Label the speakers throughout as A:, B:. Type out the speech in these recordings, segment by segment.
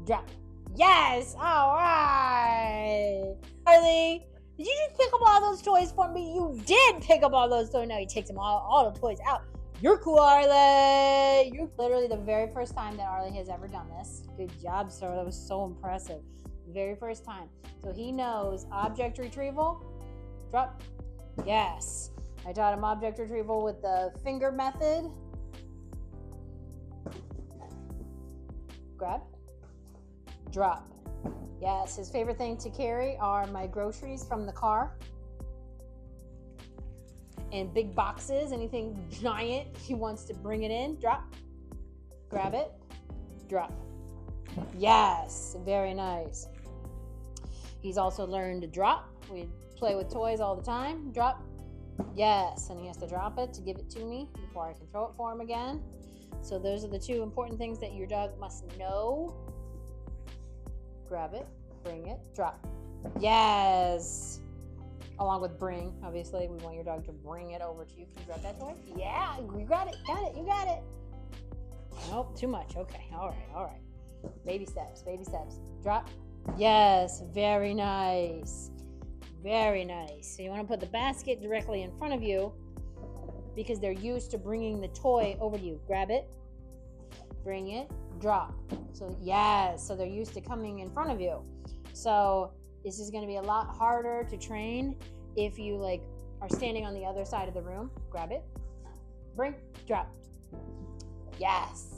A: drop. Yes, all right. Arlie, did you just pick up all those toys for me? You did pick up all those toys. Now he takes them all the toys out. You're cool, Arlie. You're literally the very first time that Arlie has ever done this. Good job, sir. That was so impressive. The very first time. So he knows object retrieval. Drop. Yes. I taught him object retrieval with the finger method. Grab. Drop. Yes, his favorite thing to carry are my groceries from the car. And big boxes, anything giant he wants to bring it in. Drop. Grab it. Drop. Yes, very nice. He's also learned to drop. We play with toys all the time. Drop. Yes, and he has to drop it to give it to me before I can throw it for him again. So those are the two important things that your dog must know. Grab it, bring it, drop. Yes. Along with bring, obviously, we want your dog to bring it over to you. Can you grab that toy? Yeah, you got it, you got it. Nope, too much. Okay, all right. Baby steps, drop. Yes, very nice. Very nice. So you want to put the basket directly in front of you because they're used to bringing the toy over to you. Grab it, bring it, drop. So yes, so they're used to coming in front of you. So this is going to be a lot harder to train if you are standing on the other side of the room. Grab it, bring, drop. Yes.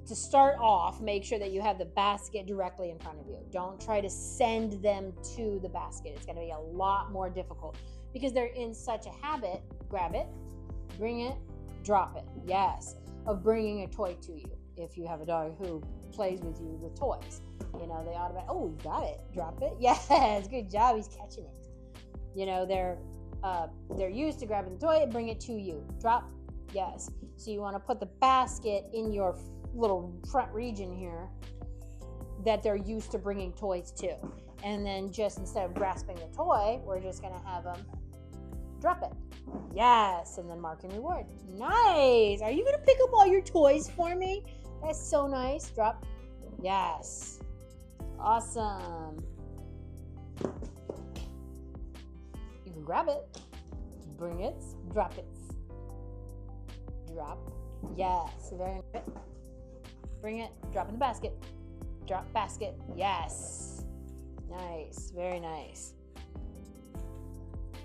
A: To start off, make sure that you have the basket directly in front of you. Don't try to send them to the basket. It's going to be a lot more difficult because they're in such a habit. Grab it, bring it, drop it. Yes, of bringing a toy to you. If you have a dog who plays with you with toys, they automatically, oh, you got it, drop it. Yes, good job. He's catching it. They're used to grabbing the toy and bring it to you. Drop. Yes. So you want to put the basket in your little front region here that they're used to bringing toys to. And then just instead of grasping the toy, we're just going to have them drop it. Yes. And then mark and reward. Nice. Are you going to pick up all your toys for me? That's so nice. Drop. Yes. Awesome. You can grab it, bring it, drop it. Drop. Yes. Very good. Bring it, drop in the basket. Drop basket. Yes. Nice. Very nice.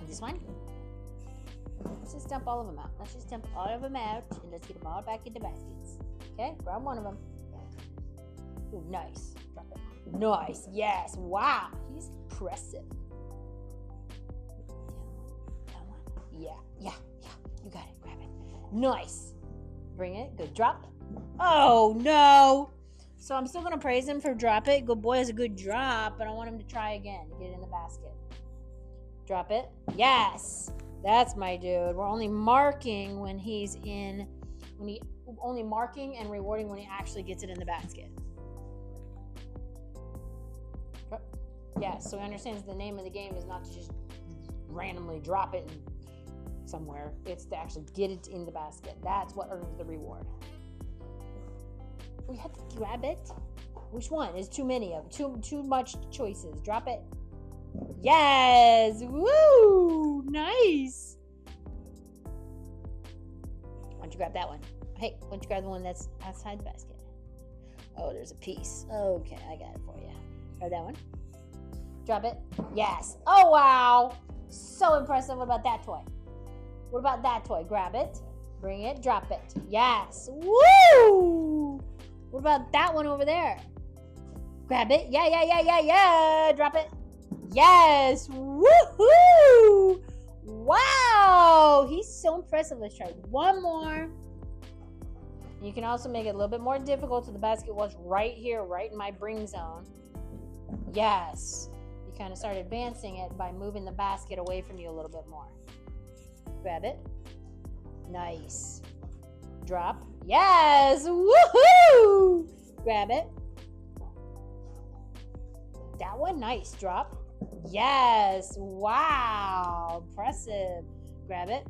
A: This one. Let's just dump all of them out. And let's get them all back into baskets. Okay, grab one of them. Ooh, nice. Drop it. Nice. Yes. Wow. He's impressive. Yeah. You got it. Grab it. Nice. Bring it. Good. Drop. Oh, no. So I'm still going to praise him for drop it. Good boy has a good drop, but I want him to try again. Get it in the basket. Drop it. Yes. That's my dude. We're only marking when only marking and rewarding when he actually gets it in the basket. Drop. Yes. So he understands the name of the game is not to just randomly drop it somewhere. It's to actually get it in the basket. That's what earns the reward. We have to grab it. Which one? There's too many of them. Too much choices. Drop it. Yes. Woo. Nice. Why don't you grab that one? Hey, why don't you grab the one that's outside the basket? Oh, there's a piece. Okay, I got it for you. Grab that one. Drop it. Yes. Oh, wow. So impressive. What about that toy? Grab it. Bring it. Drop it. Yes. Woo. What about that one over there? Grab it. Yeah. Drop it. Yes. Woohoo. Wow. He's so impressive. Let's try one more. You can also make it a little bit more difficult so the basket was right here, right in my bring zone. Yes. You kind of start advancing it by moving the basket away from you a little bit more. Grab it. Nice. Drop. Yes. Woohoo. Grab it. That one. Nice. Drop. Yes. Wow. Impressive. Grab it.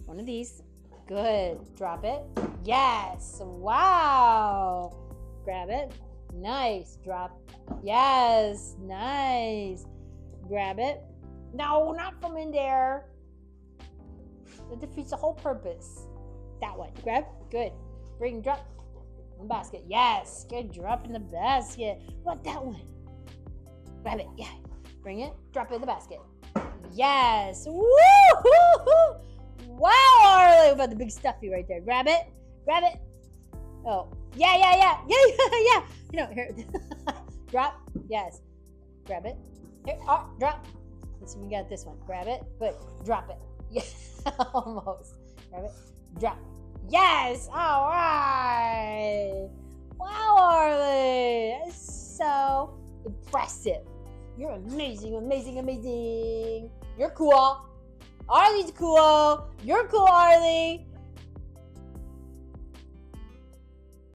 A: One of these. Good. Drop it. Yes. Wow. Grab Grab it. Nice. Drop. Yes. Nice. Grab it. No, not from in there. That defeats the whole purpose. That one. Grab. Good. Bring, drop. In the basket. Yes. Good. Drop in the basket. What, that one? Grab it. Yeah. Bring it. Drop it in the basket. Yes. Woo-hoo-hoo. Wow, Arlie. What about the big stuffy right there? Grab it. Grab it. Oh. Yeah. You know, here. Drop. Yes. Grab it. Here. Oh, drop. Let's see if we got this one. Grab it. Good. Drop it. Yeah. Almost. Grab it. Drop. Yes. All right. Wow, Arlie. That's so impressive. You're amazing, amazing, amazing. You're cool. Arlie's cool. You're cool, Arlie.